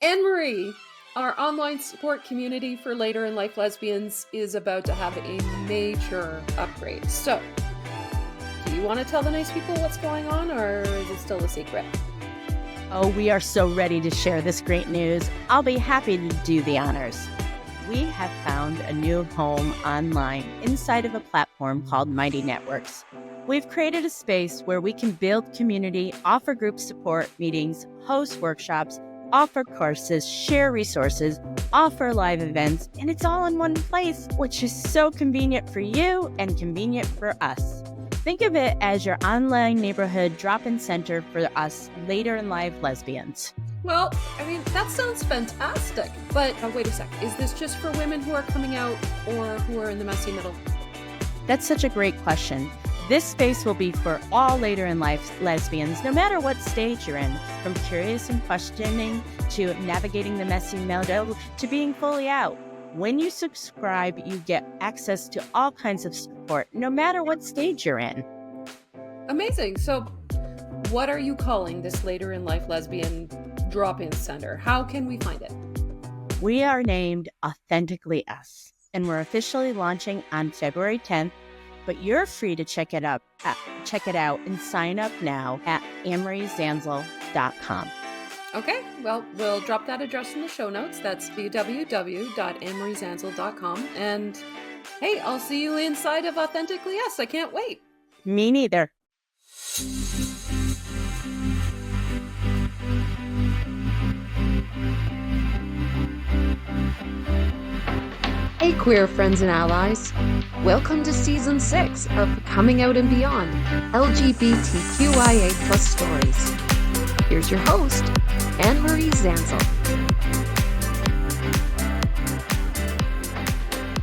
Anne-Marie, our online support community for later in life lesbians is about to have a major upgrade. So, do you want to tell the nice people what's going on, or is it still a secret? Oh, we are so ready to share this great news. I'll be happy to do the honors. We have found a new home online inside of a platform called Mighty Networks. We've created a space where we can build community, offer group support meetings, host workshops, offer courses, share resources, offer live events, and it's all in one place, which is so convenient for you and convenient for us. Think of it as your online neighborhood drop-in center for us later in life lesbians. Well, that sounds fantastic. But wait a sec. Is this just for women who are coming out or who are in the messy middle? That's such a great question. This space will be for all later in life lesbians, no matter what stage you're in, from curious and questioning to navigating the messy middle to being fully out. When you subscribe, you get access to all kinds of support, no matter what stage you're in. Amazing. So, what are you calling this later in life lesbian drop-in center? How can we find it? We are named Authentically Us, and we're officially launching on February 10th. But you're free to check it out and sign up now at AnneMarieZanzal.com. Okay, well, we'll drop that address in the show notes. That's www.AnneMarieZanzal.com. And hey, I'll see you inside of Authentically Us. I can't wait. Me neither. Hey, queer friends and allies. Welcome to Season 6 of Coming Out and Beyond, LGBTQIA Stories. Here's your host, Anne-Marie Zanzal.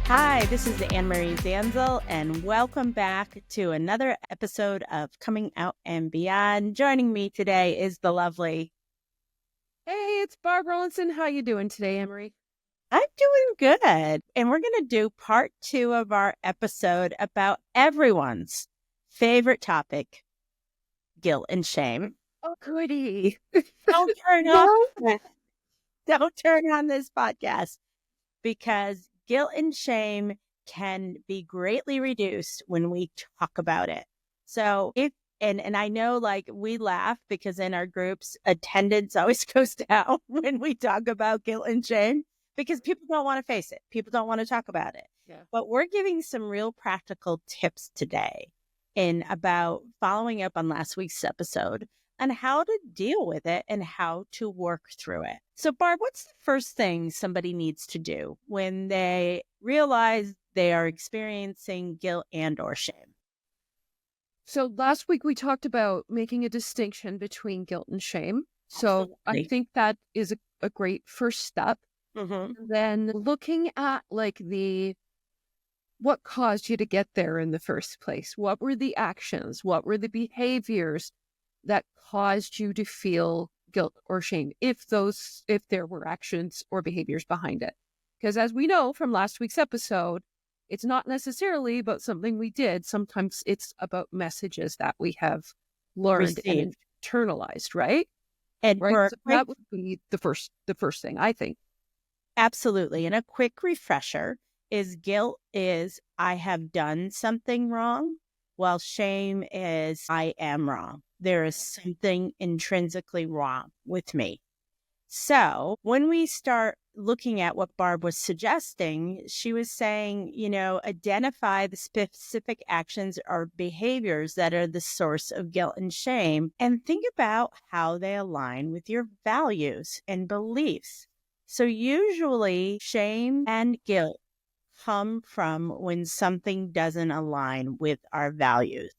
Hi, this is Anne-Marie Zanzal, and welcome back to another episode of Coming Out and Beyond. Joining me today is the lovely... Hey, it's Barbara Rowlandson. How you doing today, Anne-Marie? I'm doing good. And we're going to do part 2 of our episode about everyone's favorite topic, guilt and shame. Oh, goody. Don't turn off. Don't turn on this podcast, because guilt and shame can be greatly reduced when we talk about it. So and I know, like, we laugh because in our groups, attendance always goes down when we talk about guilt and shame, because people don't want to face it. People don't want to talk about it. Yeah. But we're giving some real practical tips today about following up on last week's episode on how to deal with it and how to work through it. So, Barb, what's the first thing somebody needs to do when they realize they are experiencing guilt and or shame? So last week we talked about making a distinction between guilt and shame. So Absolutely. I think that is a great first step. Mm-hmm. Then looking at what caused you to get there in the first place? What were the actions? What were the behaviors that caused you to feel guilt or shame, if there were actions or behaviors behind it? Because as we know from last week's episode, it's not necessarily about something we did. Sometimes it's about messages that we have learned and internalized, right? And right. So that would be the first thing, I think. Absolutely. And a quick refresher is guilt is I have done something wrong, while shame is I am wrong. There is something intrinsically wrong with me. So when we start looking at what Barb was suggesting, she was saying, identify the specific actions or behaviors that are the source of guilt and shame, and think about how they align with your values and beliefs. So usually shame and guilt come from when something doesn't align with our values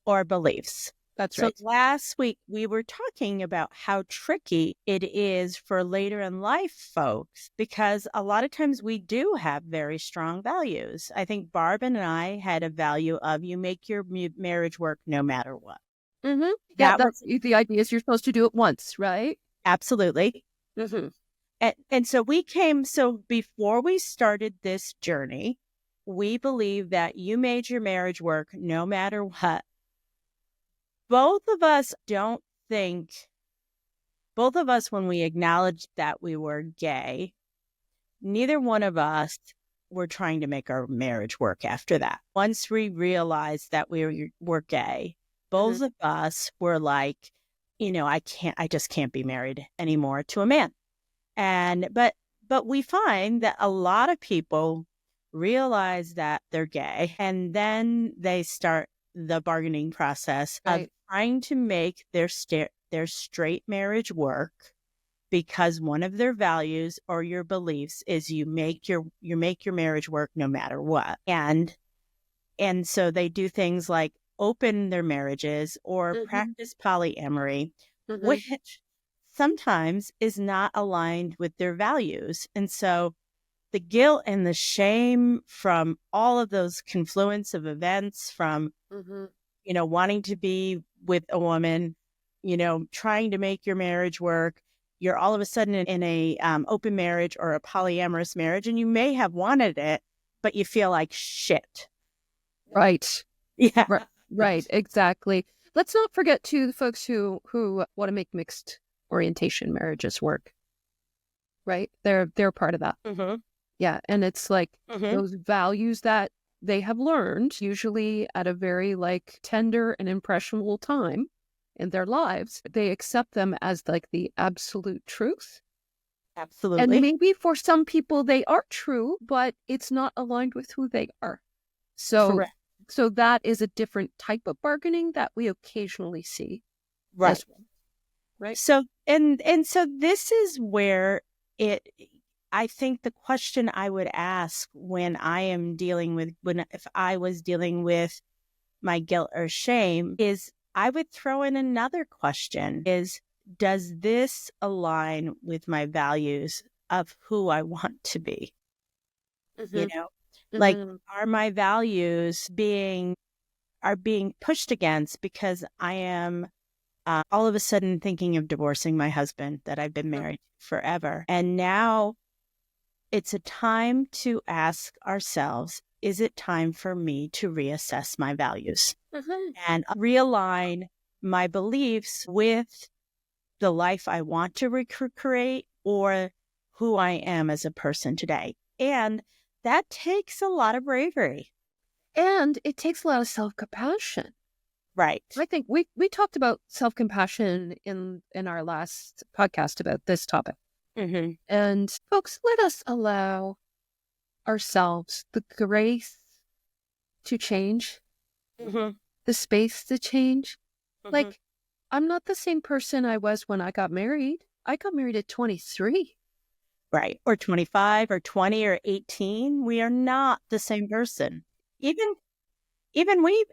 or beliefs. That's right. So last week we were talking about how tricky it is for later in life folks, because a lot of times we do have very strong values. I think Barb and I had a value of you make your marriage work no matter what. Mm-hmm. Yeah, that's the idea is you're supposed to do it once, right? Absolutely. Mm-hmm. And so before we started this journey, we believe that you made your marriage work no matter what. Both of us don't think both of us, when we acknowledged that we were gay, neither one of us were trying to make our marriage work after that. Once we realized that we were gay, both of us were like, I just can't be married anymore to a man. But we find that a lot of people realize that they're gay, and then they start the bargaining process of trying to make their straight marriage work, because one of their values or your beliefs is you make your marriage work no matter what. And so they do things like open their marriages or practice polyamory, which sometimes is not aligned with their values. And so the guilt and the shame from all of those confluence of events, from wanting to be with a woman, trying to make your marriage work, you're all of a sudden in a open marriage or a polyamorous marriage, and you may have wanted it, but you feel like shit. Right. Yeah. Right. Exactly. Let's not forget to the folks who want to make mixed orientation marriages work. Right. They're part of that. Yeah. And it's like those values that they have learned, usually at a very like tender and impressionable time in their lives, they accept them as like the absolute truth. Absolutely. And maybe for some people they are true, but it's not aligned with who they are. So, correct. So that is a different type of bargaining that we occasionally see. Right. Well. Right. So, and so this is where I think the question I would ask when if I was dealing with my guilt or shame is, I would throw in another question is, does this align with my values of who I want to be? Like, are my values being pushed against because I am all of a sudden thinking of divorcing my husband that I've been married forever. And now it's a time to ask ourselves, is it time for me to reassess my values and realign my beliefs with the life I want to recreate or who I am as a person today? And that takes a lot of bravery. And it takes a lot of self-compassion. Right. I think we talked about self-compassion in our last podcast about this topic. And folks, let us allow ourselves the grace to change, the space to change. Like, I'm not the same person I was when I got married. I got married at 23. Right. Or 25 or 20 or 18. We are not the same person. Even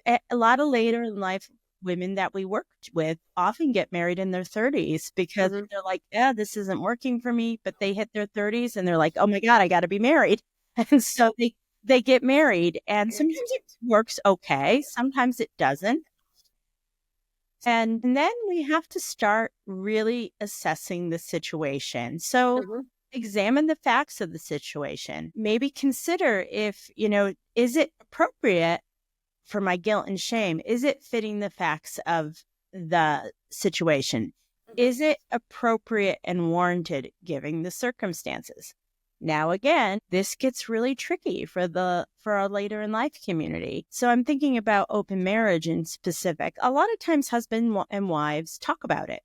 a lot of later in life women that we worked with often get married in their 30s because they're like, yeah, this isn't working for me. But they hit their 30s and they're like, oh my God, I got to be married. And so they get married, and sometimes it works okay. Sometimes it doesn't. And then we have to start really assessing the situation. So examine the facts of the situation. Maybe consider if, is it appropriate for my guilt and shame? Is it fitting the facts of the situation? Is it appropriate and warranted given the circumstances? Now, again, this gets really tricky for our later in life community. So I'm thinking about open marriage in specific. A lot of times husband and wives talk about it.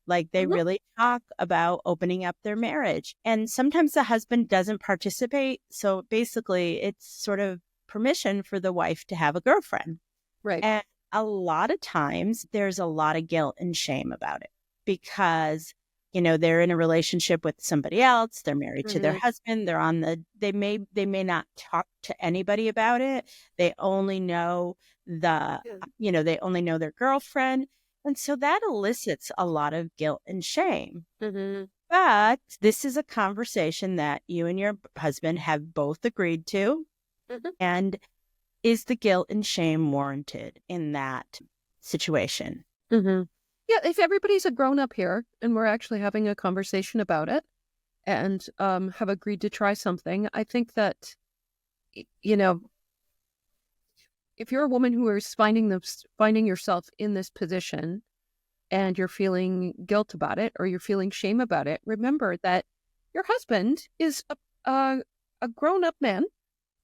Like they really talk about opening up their marriage. And sometimes the husband doesn't participate. So basically it's sort of permission for the wife to have a girlfriend. Right. And a lot of times there's a lot of guilt and shame about it because they're in a relationship with somebody else. They're married to their husband. They may not talk to anybody about it. They only know they only know their girlfriend. And so that elicits a lot of guilt and shame. But this is a conversation that you and your husband have both agreed to. And is the guilt and shame warranted in that situation? Yeah, if everybody's a grown-up here and we're actually having a conversation about it and have agreed to try something, I think that, if you're a woman who is finding yourself in this position and you're feeling guilt about it or you're feeling shame about it, remember that your husband is a grown-up man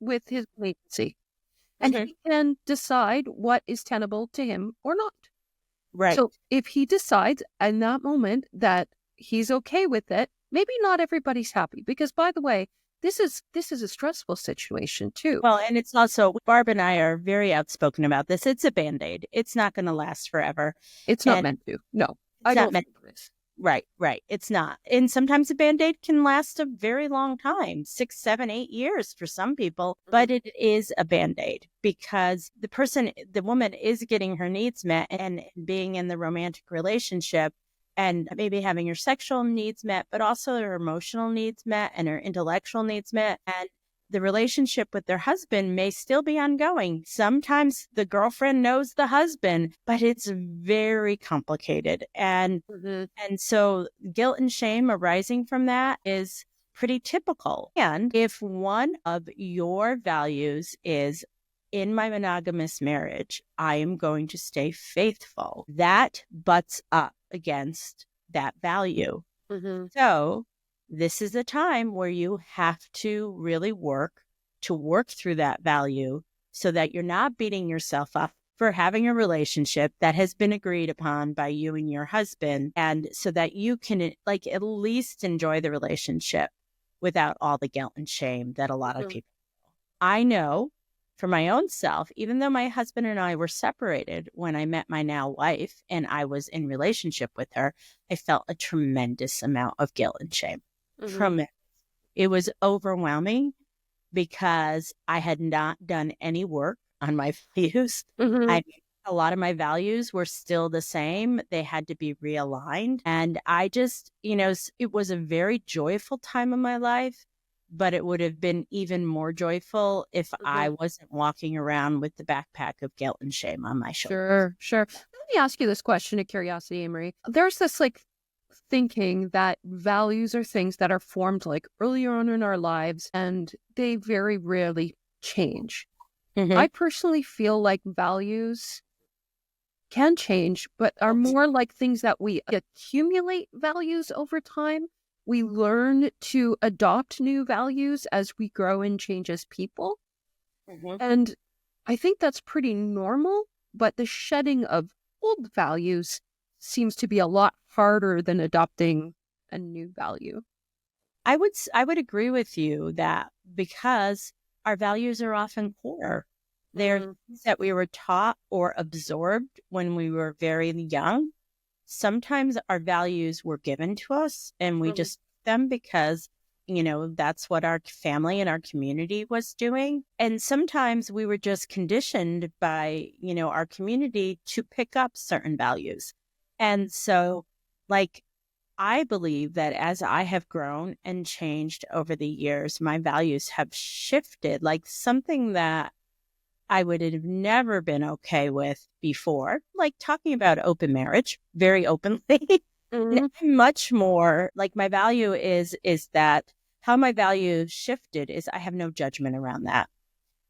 with his agency, and he can decide what is tenable to him or not. Right. So if he decides in that moment that he's okay with it, maybe not everybody's happy, because, by the way, this is a stressful situation too. Well, and it's also, Barb and I are very outspoken about this. It's a Band-Aid. It's not going to last forever. It's not meant to. No, I don't think it is. Right. It's not. And sometimes a Band-Aid can last a very long time, 6, 7, 8 years for some people, but it is a Band-Aid because the woman is getting her needs met and being in the romantic relationship and maybe having her sexual needs met, but also her emotional needs met and her intellectual needs met. And the relationship with their husband may still be ongoing. Sometimes the girlfriend knows the husband, but it's very complicated. And so guilt and shame arising from that is pretty typical. And if one of your values is, in my monogamous marriage, I am going to stay faithful, that butts up against that value. So this is a time where you have to really work through that value so that you're not beating yourself up for having a relationship that has been agreed upon by you and your husband, and so that you can at least enjoy the relationship without all the guilt and shame that a lot of people. I know for my own self, even though my husband and I were separated when I met my now wife and I was in relationship with her, I felt a tremendous amount of guilt and shame. Tremendous. It was overwhelming because I had not done any work on my values. A lot of my values were still the same. They had to be realigned. And I just, it was a very joyful time in my life, but it would have been even more joyful if I wasn't walking around with the backpack of guilt and shame on my shoulder. Sure. Let me ask you this question of curiosity, Anne-Marie. There's this thinking that values are things that are formed earlier on in our lives and they very rarely change. I personally feel like values can change, but are more like things that we accumulate values over time. We learn to adopt new values as we grow and change as people. And I think that's pretty normal, but the shedding of old values seems to be a lot harder than adopting a new value. I would agree with you that because our values are often core. They're things that we were taught or absorbed when we were very young. Sometimes our values were given to us and we just took them because, that's what our family and our community was doing. And sometimes we were just conditioned by, our community to pick up certain values. And so, I believe that as I have grown and changed over the years, my values have shifted, something that I would have never been okay with before, like talking about open marriage very openly. Much more my value is that how my value shifted is I have no judgment around that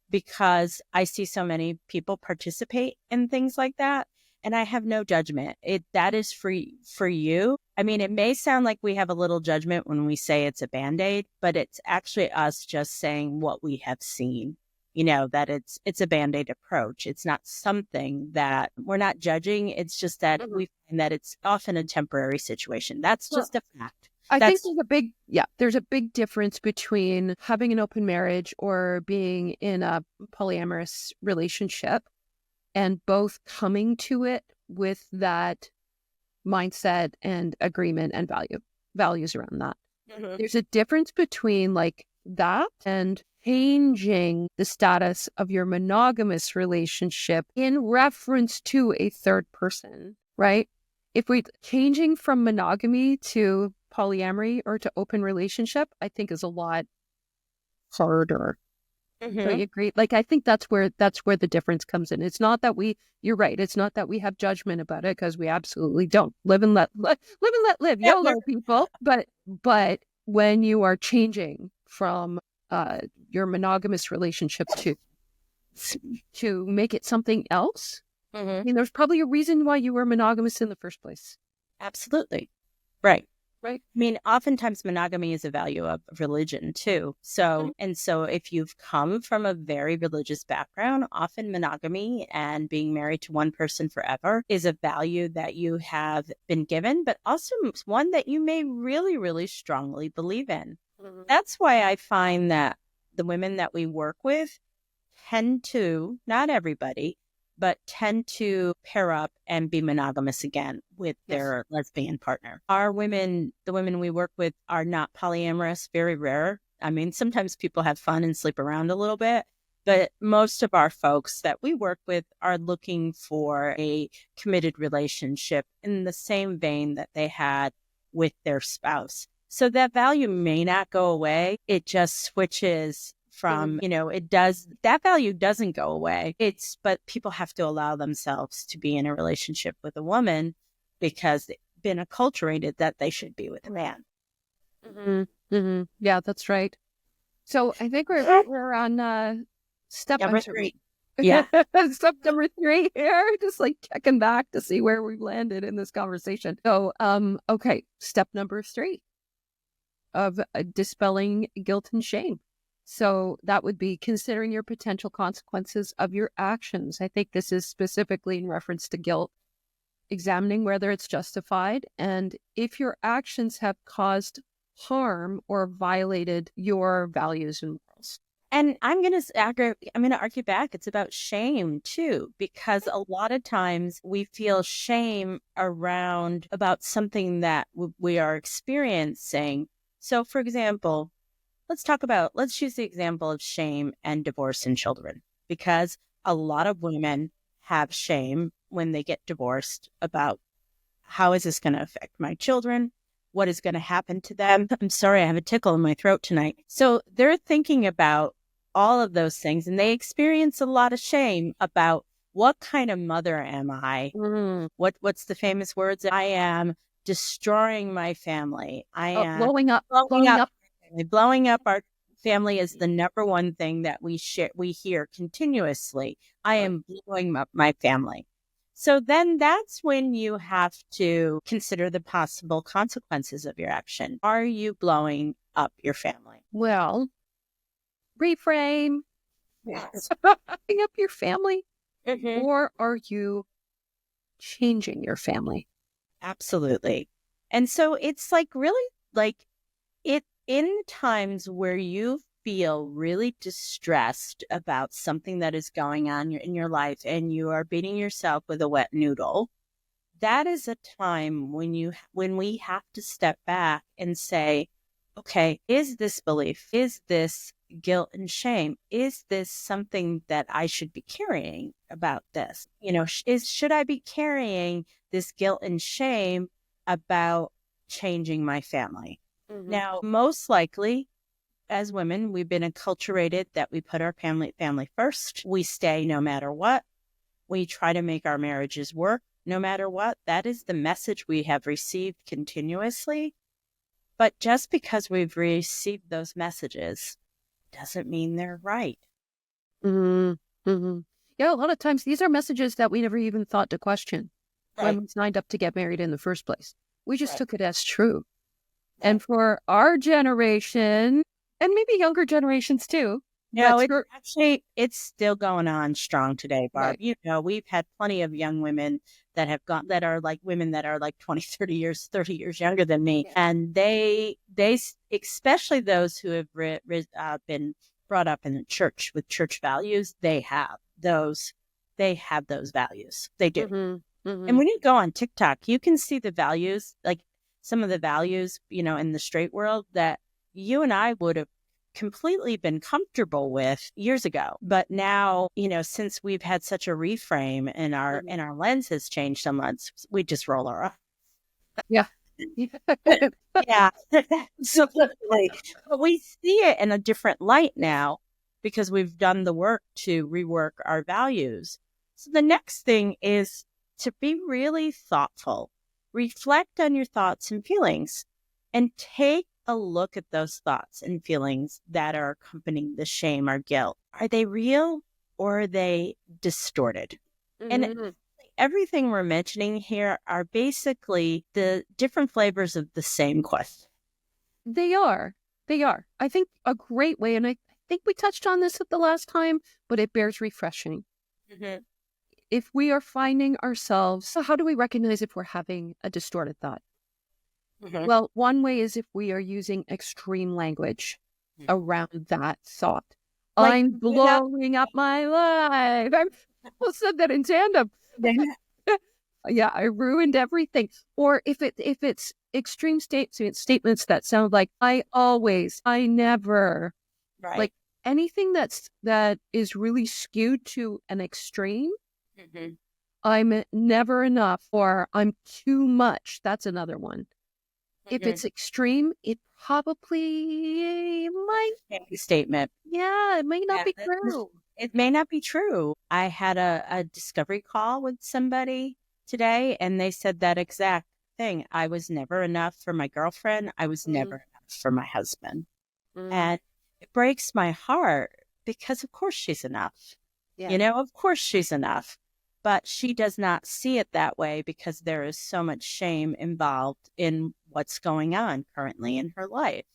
because I see so many people participate in things like that. And I have no judgment. That is free for you. I mean, it may sound like we have a little judgment when we say it's a Band-Aid, but it's actually us just saying what we have seen. That it's a Band-Aid approach. It's not something that we're not judging. It's just that we find that it's often a temporary situation. That's just a fact. I think there's a big difference between having an open marriage or being in a polyamorous relationship and both coming to it with that mindset and agreement and values around that. There's a difference between that and changing the status of your monogamous relationship in reference to a third person, right? If we're changing from monogamy to polyamory or to open relationship, I think is a lot harder. Don't you agree? I think that's where the difference comes in. It's not that you're right. It's not that we have judgment about it, because we absolutely don't. Live and let live. YOLO, people. But when you are changing from your monogamous relationship to make it something else, I mean, there's probably a reason why you were monogamous in the first place. Absolutely. Right. Right. I mean, oftentimes monogamy is a value of religion too. So, and so if you've come from a very religious background, often monogamy and being married to one person forever is a value that you have been given, but also one that you may really, really strongly believe in. That's why I find that the women that we work with tend to, not everybody, but tend to pair up and be monogamous again with their lesbian partner. Our women, the women we work with, are not polyamorous, very rare. I mean, sometimes people have fun and sleep around a little bit, but most of our folks that we work with are looking for a committed relationship in the same vein that they had with their spouse. So that value may not go away. It just switches from, that value doesn't go away. But people have to allow themselves to be in a relationship with a woman because they've been acculturated that they should be with a man. Yeah, that's right. So I think we're on step number 3. Yeah. Step number 3 here, just like checking back to see where we've landed in this conversation. So, okay, step number 3 of dispelling guilt and shame. So that would be considering your potential consequences of your actions. I think this is specifically in reference to guilt, examining whether it's justified and if your actions have caused harm or violated your values and morals. And I'm going to argue back. It's about shame too, because a lot of times we feel shame about something that we are experiencing. So, for example, let's use the example of shame and divorce and children, because a lot of women have shame when they get divorced about how is this going to affect my children? What is going to happen to them? I'm sorry, I have a tickle in my throat tonight. So they're thinking about all of those things, and they experience a lot of shame about what kind of mother am I? What's the famous words? I am destroying my family. I am blowing up. Blowing up our family is the number one thing that we hear continuously. I am blowing up my family. So then that's when you have to consider the possible consequences of your action. Are you blowing up your family? Well, reframe. Yes. Blowing up your family? Or are you changing your family? Absolutely. And so it's like really like it in times where you feel really distressed about something that is going on in your life and you are beating yourself with a wet noodle, that is a time when we have to step back and say, okay, is this belief, is this guilt and shame, is this something that I should be carrying about this? Should I be carrying this guilt and shame about changing my family? Now, most likely, as women, we've been acculturated that we put our family first. We stay no matter what. We try to make our marriages work no matter what. That is the message we have received continuously. But just because we've received those messages doesn't mean they're right. Yeah, a lot of times these are messages that we never even thought to question when we signed up to get married in the first place. We just took it as true. And for our generation, and maybe younger generations too. No, it's still going on strong today, Barb. Right. We've had plenty of young women that are like women that are like 20, 30 years younger than me. Yeah. And they especially those who have been brought up in the church with church values, they have those values. They do. And when you go on TikTok, you can see the values, like some of the values, in the straight world that you and I would have completely been comfortable with years ago. But now, since we've had such a reframe and our lens has changed so much, we just roll our eyes. Yeah. Yeah, absolutely. But we see it in a different light now because we've done the work to rework our values. So the next thing is to be really thoughtful. Reflect on your thoughts and feelings and take a look at those thoughts and feelings that are accompanying the shame or guilt. Are they real or are they distorted? And everything we're mentioning here are basically the different flavors of the same question. They are. They are. I think a great way, and I think we touched on this at the last time, but it bears refreshing. Mm-hmm. If we are finding ourselves, so how do we recognize if we're having a distorted thought? Mm-hmm. Well, one way is if we are using extreme language around that thought. Like, I'm blowing up my life. I almost said that in tandem. Yeah, I ruined everything. Or if it's extreme statements that sound like I always, I never, right. like anything that is really skewed to an extreme. Mm-hmm. I'm never enough, or I'm too much. That's another one. If it's extreme, it probably might be a statement. Yeah, it may not be true. It may not be true. I had a discovery call with somebody today, and they said that exact thing. I was never enough for my girlfriend. I was never enough for my husband. And it breaks my heart because, of course, she's enough. Yeah. You know, of course, she's enough. But she does not see it that way because there is so much shame involved in what's going on currently in her life.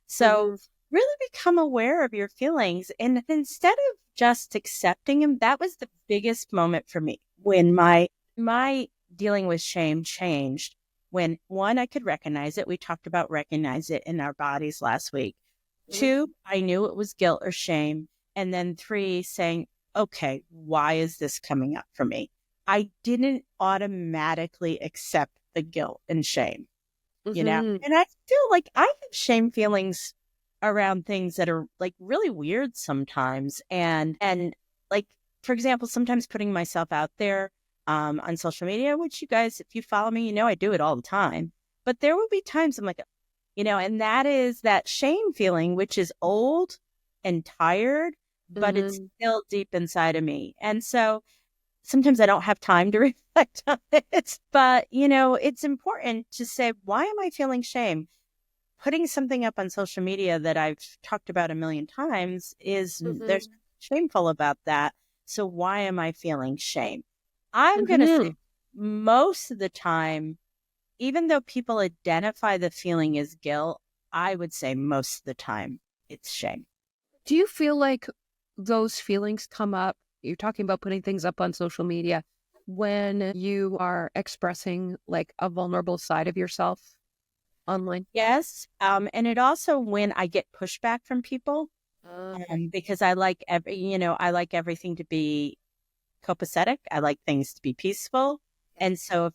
So really become aware of your feelings. And instead of just accepting them, that was the biggest moment for me when my dealing with shame changed. When one, I could recognize it. We talked about recognize it in our bodies last week. 2, I knew it was guilt or shame. And then 3, saying, okay, why is this coming up for me? I didn't automatically accept the guilt and shame, you know? And I feel like I have shame feelings around things that are like really weird sometimes. And like, for example, sometimes putting myself out there on social media, which you guys, if you follow me, you know, I do it all the time. But there will be times I'm like, you know, and that is that shame feeling, which is old and tired, but it's still deep inside of me. And so sometimes I don't have time to reflect on it. But, you know, it's important to say, why am I feeling shame? Putting something up on social media that I've talked about a million times is there's shameful about that. So why am I feeling shame? I'm going to say most of the time, even though people identify the feeling as guilt, I would say most of the time it's shame. Do you feel like those feelings come up? You're talking about putting things up on social media when you are expressing like a vulnerable side of yourself online? Yes. And it also when I get pushback from people, because I like I like everything to be copacetic. I like things to be peaceful. And so if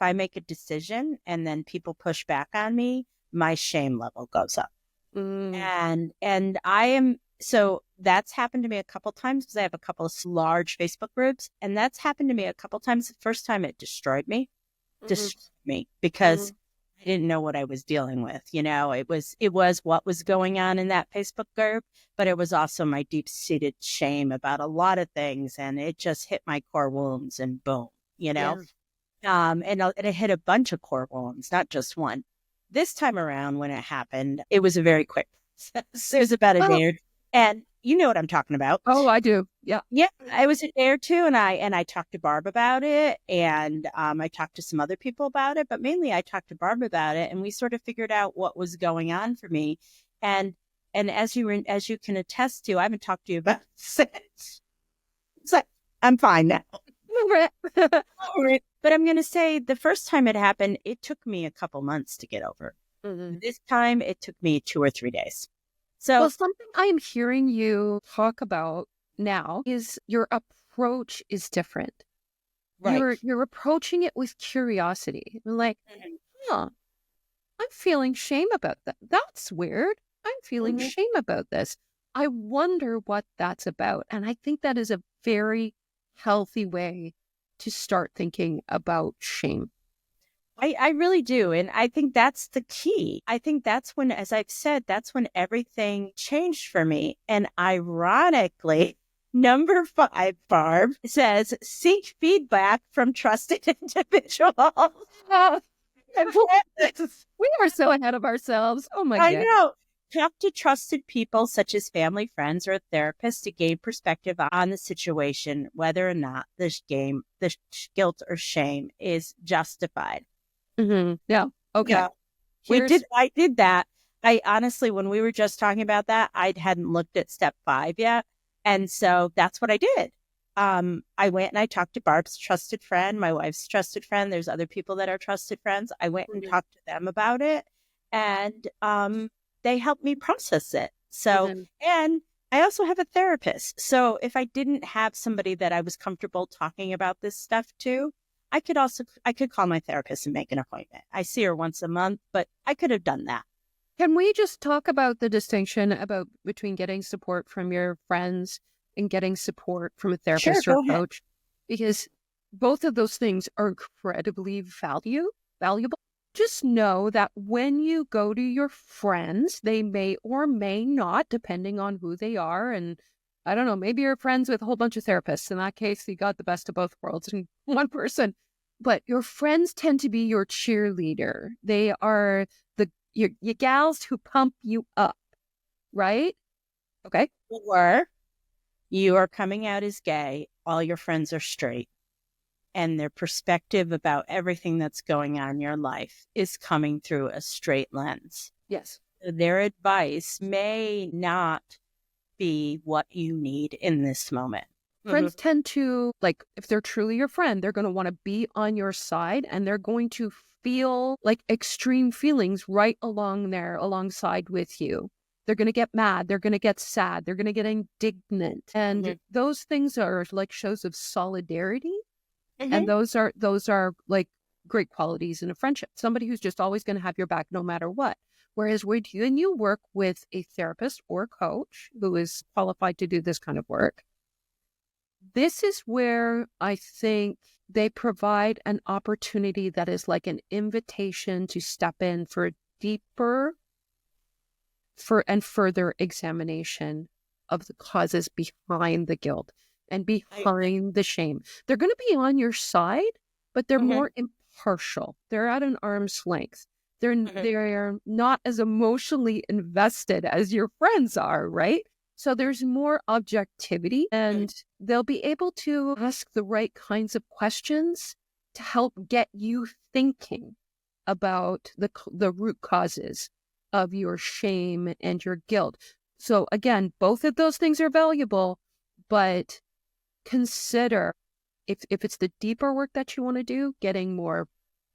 I make a decision and then people push back on me, my shame level goes up. And so that's happened to me a couple times because I have a couple of large Facebook groups, and that's happened to me a couple times. The first time it destroyed me because I didn't know what I was dealing with. You know, it was what was going on in that Facebook group, but it was also my deep-seated shame about a lot of things, and it just hit my core wounds, and boom, you know. And it hit a bunch of core wounds, not just one. This time around, when it happened, it was a very quick process. It was about a day or two, and you know what I'm talking about. Oh, I do. Yeah. Yeah, I was a day or two, and I talked to Barb about it, and I talked to some other people about it, but mainly I talked to Barb about it, and we sort of figured out what was going on for me. And as you can attest to, I haven't talked to you about it since. So I'm fine now. But I'm going to say the first time it happened, it took me a couple months to get over. This time, it took me 2 or 3 days. So, well, something I'm hearing you talk about now is your approach is different. right. You're approaching it with curiosity. Like, I'm feeling shame about that. That's weird. I'm feeling shame about this. I wonder what that's about. And I think that is a very healthy way to start thinking about shame. I really do. And I think that's the key. I think that's when, as I've said, that's when everything changed for me. And ironically, number 5, Barb, says, seek feedback from trusted individuals. We are so ahead of ourselves. Oh my God. I know. Talk to trusted people such as family, friends, or a therapist to gain perspective on the situation, whether or not the guilt or shame is justified. Yeah. Okay. Yeah. I did that. I honestly, when we were just talking about that, I hadn't looked at step 5 yet. And so that's what I did. I went and I talked to Barb's trusted friend, my wife's trusted friend. There's other people that are trusted friends. I went and talked to them about it, and they helped me process it. So, and I also have a therapist. So if I didn't have somebody that I was comfortable talking about this stuff to, I could call my therapist and make an appointment. I see her once a month, but I could have done that. Can we just talk about the distinction between getting support from your friends and getting support from a therapist or coach? Because both of those things are incredibly valuable. Just know that when you go to your friends, they may or may not, depending on who they are. And I don't know, maybe you're friends with a whole bunch of therapists. In that case, you got the best of both worlds in one person. But your friends tend to be your cheerleader. They are your gals who pump you up, right? Okay. Or you are coming out as gay, all your friends are straight, and their perspective about everything that's going on in your life is coming through a straight lens. Yes. Their advice may not be what you need in this moment. Friends tend to, like, if they're truly your friend, they're going to want to be on your side, and they're going to feel like extreme feelings right alongside with you. They're going to get mad. They're going to get sad. They're going to get indignant. And those things are like shows of solidarity. And those are like great qualities in a friendship. Somebody who's just always going to have your back no matter what. Whereas when you work with a therapist or coach who is qualified to do this kind of work, this is where I think they provide an opportunity that is like an invitation to step in for a deeper and further examination of the causes behind the guilt and behind the shame. They're going to be on your side, but they're more impartial. They're at an arm's length. They're not as emotionally invested as your friends are, right? So there's more objectivity, and they'll be able to ask the right kinds of questions to help get you thinking about the root causes of your shame and your guilt. So again, both of those things are valuable, but consider if it's the deeper work that you want to do, getting more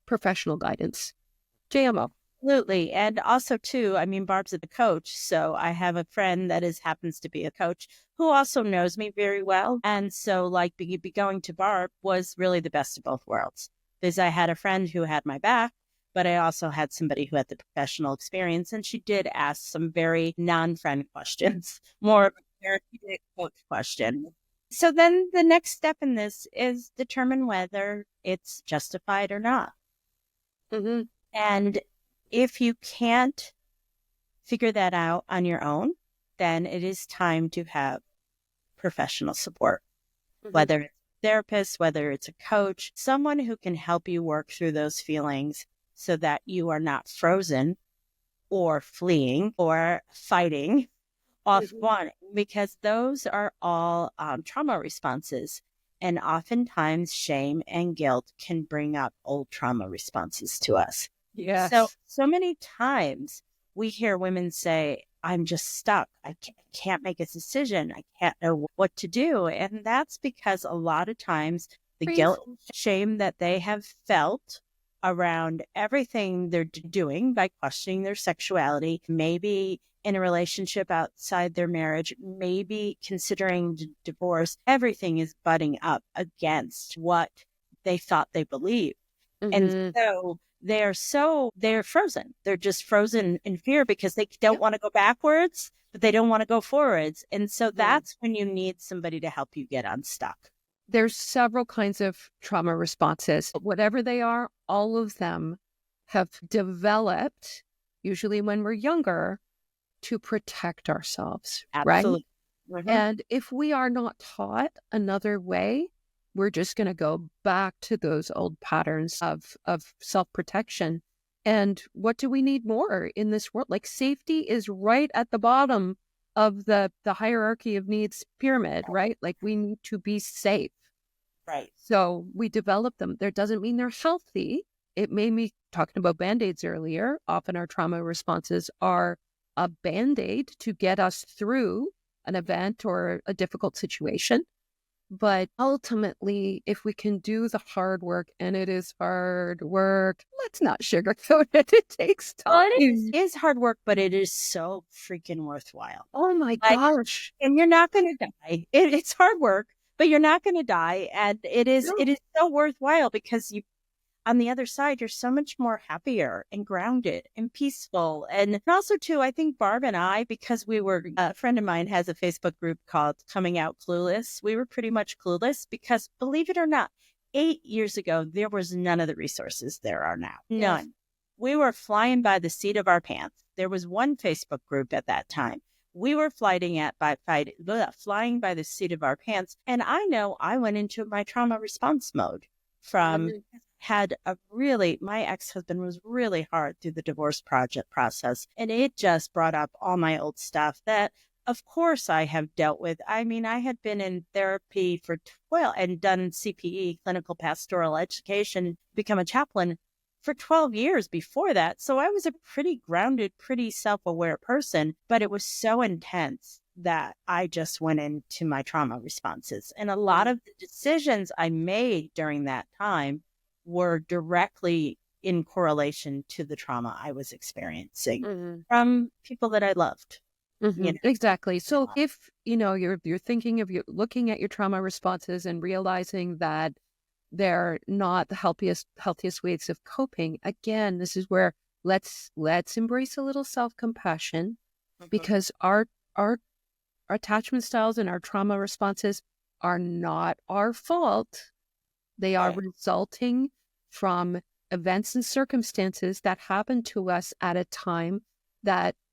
professional guidance. JMO. Absolutely. And also, too, I mean, Barb's a coach. So I have a friend that happens to be a coach who also knows me very well. And so, like, be going to Barb was really the best of both worlds. Because I had a friend who had my back, but I also had somebody who had the professional experience. And she did ask some very non-friend questions, more of a therapeutic coach question. So then the next step in this is determine whether it's justified or not. And if you can't figure that out on your own, then it is time to have professional support, whether it's a therapist, whether it's a coach, someone who can help you work through those feelings so that you are not frozen or fleeing or fighting off one, because those are all trauma responses. And oftentimes shame and guilt can bring up old trauma responses to us. Yes. So many times we hear women say, I'm just stuck. I can't make a decision. I can't know what to do. And that's because a lot of times the guilt and shame that they have felt around everything they're doing by questioning their sexuality, maybe in a relationship outside their marriage, maybe considering divorce, everything is butting up against what they thought they believed. And so they're frozen. They're just frozen in fear because they don't want to go backwards, but they don't want to go forwards. And so that's when you need somebody to help you get unstuck. There's several kinds of trauma responses. Whatever they are, all of them have developed, usually when we're younger, to protect ourselves. Absolutely. Right? And if we are not taught another way, we're just going to go back to those old patterns of self-protection. And what do we need more in this world? Like safety is right at the bottom of the hierarchy of needs pyramid, right? Like we need to be safe. Right. So we develop them. There doesn't mean they're healthy. It made me talking about Band-Aids earlier. Often our trauma responses are a Band-Aid to get us through an event or a difficult situation. But ultimately, if we can do the hard work, and it is hard work, let's not sugarcoat it. It takes time. Well, it is hard work, but it is so freaking worthwhile. Oh my Like, gosh. and you're not going to die. It's hard work, but you're not going to die. And it is so worthwhile because on the other side, you're so much more happier and grounded and peaceful. And also, too, I think Barb and I, because a friend of mine has a Facebook group called Coming Out Clueless. We were pretty much clueless because, believe it or not, 8 years ago, there was none of the resources there are now. None. Yes. We were flying by the seat of our pants. There was one Facebook group at that time. We were flying by the seat of our pants. And I know I went into my trauma response mode my ex-husband was really hard through the divorce process. And it just brought up all my old stuff that, of course, I have dealt with. I mean, I had been in therapy for 12 and done CPE, clinical pastoral education, become a chaplain for 12 years before that. So I was a pretty grounded, pretty self-aware person, but it was so intense that I just went into my trauma responses. And a lot of the decisions I made during that time were directly in correlation to the trauma I was experiencing from people that I loved. Exactly. So if, you're thinking of looking at your trauma responses and realizing that they're not the healthiest ways of coping, again, this is where let's embrace a little self-compassion because our attachment styles and our trauma responses are not our fault. They are resulting from events and circumstances that happened to us at a time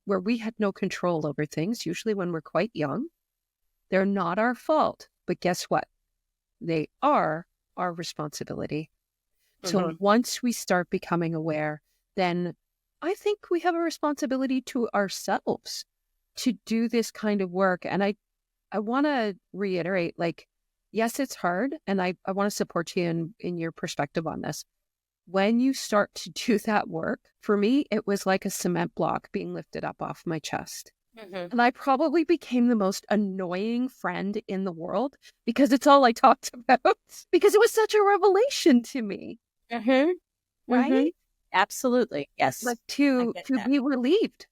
where we had no control over things, usually when we're quite young. They're not our fault, but guess what? They are our responsibility. So once we start becoming aware, then I think we have a responsibility to ourselves to do this kind of work. And I want to reiterate, yes, it's hard. And I want to support you in your perspective on this. When you start to do that work, for me, it was like a cement block being lifted up off my chest. And I probably became the most annoying friend in the world because it's all I talked about because it was such a revelation to me. Right? Absolutely. Yes. Like to be relieved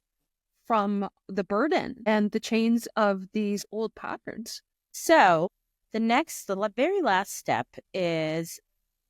from the burden and the chains of these old patterns. So the very last step is,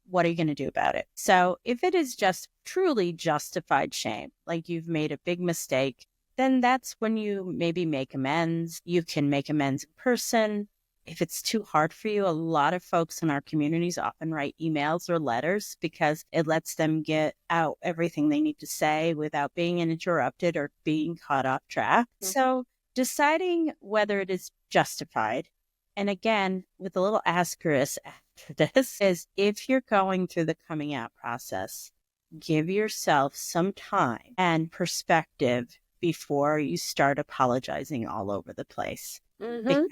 what are you going to do about it? So if it is just truly justified shame, like you've made a big mistake, then that's when you maybe make amends. You can make amends in person. If it's too hard for you, a lot of folks in our communities often write emails or letters because it lets them get out everything they need to say without being interrupted or being caught off track. So deciding whether it is justified, and again, with a little asterisk after this, is if you're going through the coming out process, give yourself some time and perspective before you start apologizing all over the place. Because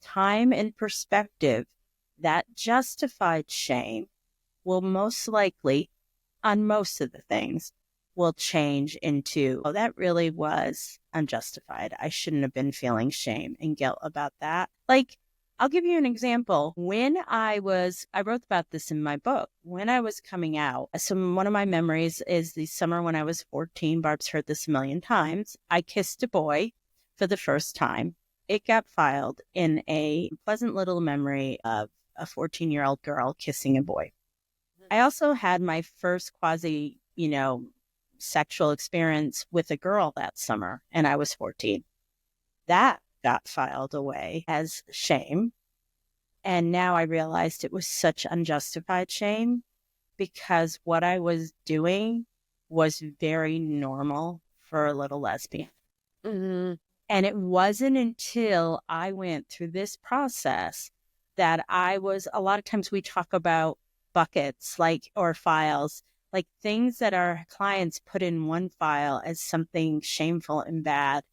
time and perspective, that justified shame will most likely, on most of the things, will change into, oh, that really was unjustified. I shouldn't have been feeling shame and guilt about that. I'll give you an example. When I wrote about this in my book, when I was coming out, one of my memories is the summer when I was 14. Barb's heard this a million times. I kissed a boy for the first time. It got filed in a pleasant little memory of a 14-year-old girl kissing a boy. I also had my first quasi, sexual experience with a girl that summer, and I was 14. That got filed away as shame. And now I realized it was such unjustified shame because what I was doing was very normal for a little lesbian. And it wasn't until I went through this process that a lot of times we talk about buckets or files, like things that our clients put in one file as something shameful and bad.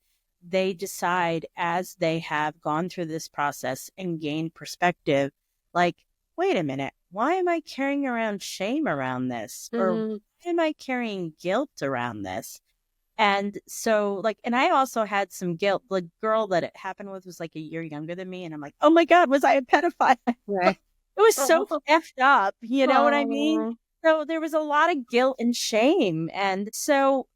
They decide as they have gone through this process and gained perspective, like, wait a minute, why am I carrying around shame around this? Or why am I carrying guilt around this? And so, like, and I also had some guilt. The girl that it happened with was like a year younger than me. And I'm like, oh my God, was I a pedophile? Right. It was so effed up. You know what I mean? So there was a lot of guilt and shame. And so,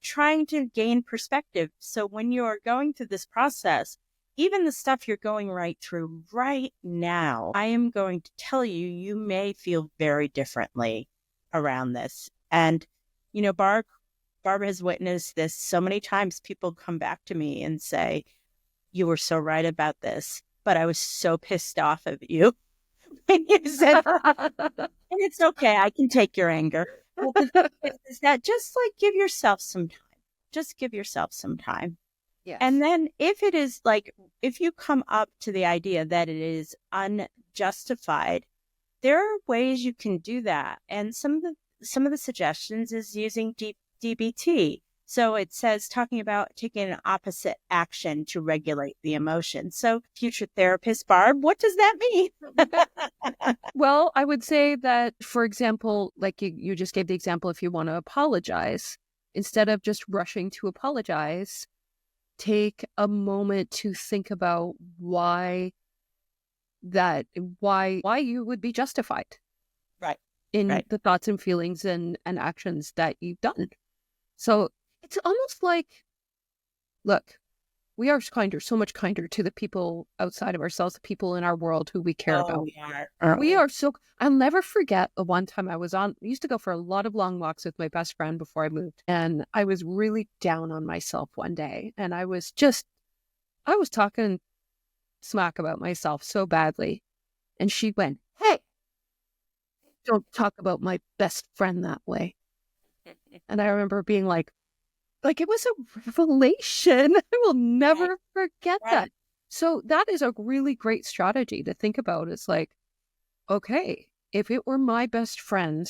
trying to gain perspective. So when you're going through this process, even the stuff you're going right through right now, I am going to tell you, you may feel very differently around this. And, Barbara has witnessed this so many times. People come back to me and say, you were so right about this, but I was so pissed off of you when you said that. And it's okay. I can take your anger. But the thing is that just like give yourself some time. Just give yourself some time. Yes. And then if it is like, if you come up to the idea that it is unjustified, there are ways you can do that. And some of the suggestions is using DBT. So it says talking about taking an opposite action to regulate the emotion. So future therapist Barb, what does that mean? Well, I would say that, for example, like you just gave the example, if you want to apologize, instead of just rushing to apologize, take a moment to think about why you would be justified. Right. In the thoughts and feelings and actions that you've done. So it's almost like, look, we are so much kinder to the people outside of ourselves, the people in our world who we care about. We are so, I'll never forget the one time I used to go for a lot of long walks with my best friend before I moved. And I was really down on myself one day. And I was talking smack about myself so badly. And she went, hey, don't talk about my best friend that way. And I remember being like it was a revelation. I will never forget that. So that is a really great strategy to think about. It's like, okay, if it were my best friend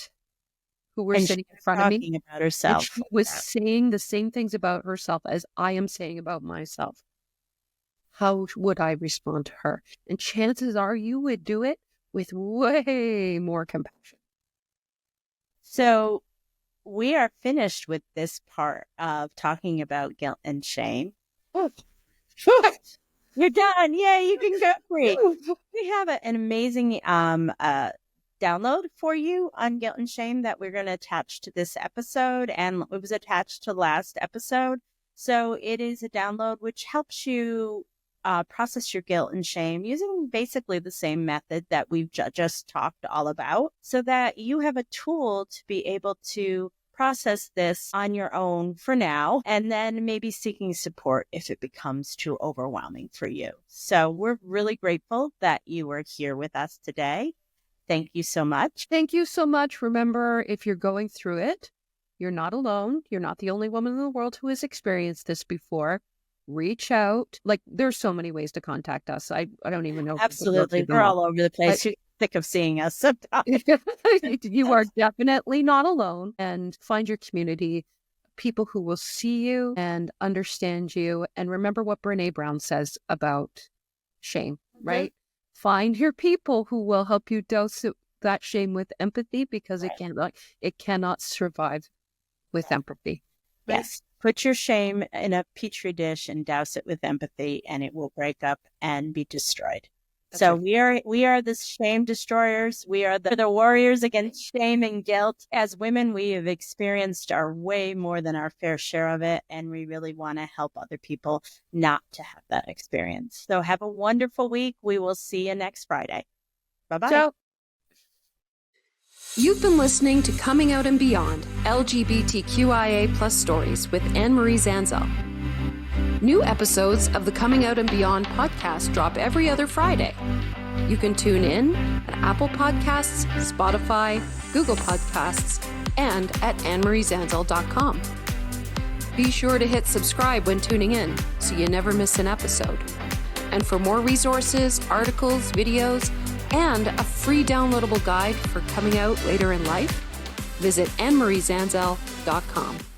who were sitting in front of me about herself, and she was saying the same things about herself as I am saying about myself, how would I respond to her? And chances are you would do it with way more compassion. So we are finished with this part of talking about guilt and shame. You're done. Yay, you can go free. We have an amazing download for you on guilt and shame that we're going to attach to this episode, and it was attached to last episode. So it is a download which helps you process your guilt and shame using basically the same method that we've just talked all about, so that you have a tool to be able to process this on your own for now, and then maybe seeking support if it becomes too overwhelming for you. So we're really grateful that you were here with us today. Thank you so much. Thank you so much. Remember, if you're going through it, you're not alone. You're not the only woman in the world who has experienced this before. Reach out. Like, there's so many ways to contact us. I don't even know. Absolutely. We're all over the place. You're sick of seeing us sometimes. You are definitely not alone. And find your community, people who will see you and understand you. And remember what Brene Brown says about shame, right? Find your people who will help you dose that shame with empathy, because it cannot survive with empathy. Right? Yes. Put your shame in a petri dish and douse it with empathy, and it will break up and be destroyed. That's so right. we are the shame destroyers. We are the warriors against shame and guilt. As women, we have experienced our way more than our fair share of it, and we really want to help other people not to have that experience. So have a wonderful week. We will see you next Friday. Bye-bye. Ciao. You've been listening to Coming Out and Beyond, LGBTQIA+ stories with Anne-Marie Zanzal. New episodes of the Coming Out and Beyond podcast drop every other Friday. You can tune in at Apple Podcasts, Spotify, Google Podcasts, and at annemariezanzal.com. Be sure to hit subscribe when tuning in so you never miss an episode. And for more resources, articles, videos, and a free downloadable guide for coming out later in life, visit AnneMarieZanzal.com.